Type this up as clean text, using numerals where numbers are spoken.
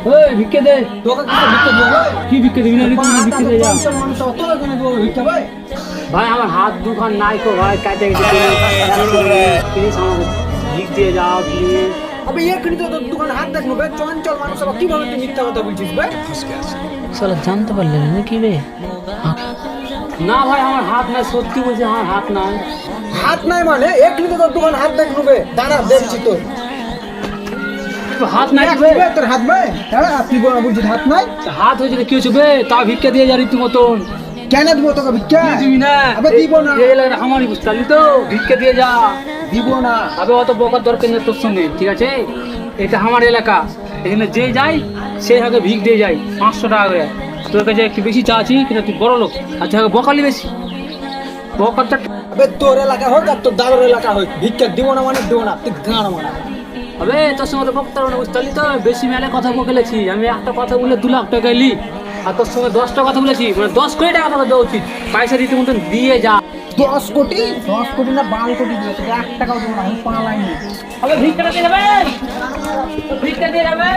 ওই ভিক্ষে দে। তোকে কিছু ভিক্ষা দিব ভাই? কি ভিক্ষে দিবি না রে? তুই ভিক্ষে দে যা। মানুষ অত এখানে দেবো ভিক্ষা ভাই? ভাই আমার হাত দুখান নাই তো ভাই, কাটে গেছে। প্লিজ আমাকে ভিক দিয়ে যাও প্লিজ। আবে এখানে তো তোর দোকানে হাত দেখনো ভাই, চঞ্চল মানুষ আবার কিভাবে তুই মিথ্যা কথা বলছিস ভাই? শালা জানতে পারলেন নাকি বে? না ভাই আমার হাত নাই, সত্যি বলছি আমার হাত নাই। হাত নাই মানে এখানে তো তোর দোকানে হাত দেখনো বে, দাঁড়া দেখছি তো। হাত নাই বে তোর হাত ভাই? হ্যাঁ আপনি বলছিস হাত নাই? হাত হয়েছে কি হচ্ছে বে? তা ভিক্ষা দিয়ে যা রীতিমতন। কেন দিব তোকে ভিক্ষা? দিবি না? আবে দিব না। এই এলাকার আমারই বুঝতে পারলি তো, ভিক্ষা দিয়ে যা। দিব না। আবে অত বকার দরকার নেই তোর সঙ্গে, ঠিক আছে? এটা আমার এলাকা, এখানে যে যাই সেই আগে ভিক দিয়ে যাই 500 টাকা করে। তোর কাছে একটু বেশি চাচ্ছি কিন্তু তুই বড় লোক, আচ্ছা বকালি বেশি বকারটা। আবে তোর এলাকা হোক আর তোর দাদুর এলাকা হোক, ভিক্ষা দিব না মানে দিব না, তুই গান মারা। আবে তোর সঙ্গে তো বক্তার না বুঝতে পারলি তো, বেশি মেলে কথা বলেছি আমি। একটা কথা বলে 2 লাখ টাকা এলি, আর তোর সঙ্গে 10টা কথা বলেছি, মানে 10 কোটি টাকা তোকে দেওয়া উচিত। পয়সা দিতে মতন দিয়ে যা। 10 কোটি? 10 কোটি না 12 কোটি দিয়েছে, 1 টাকাও দেবো না, আমি পালাই নি। আবে ভিক্ষাটা দিয়ে যাবে, ভিক্ষা দিয়ে যাবে।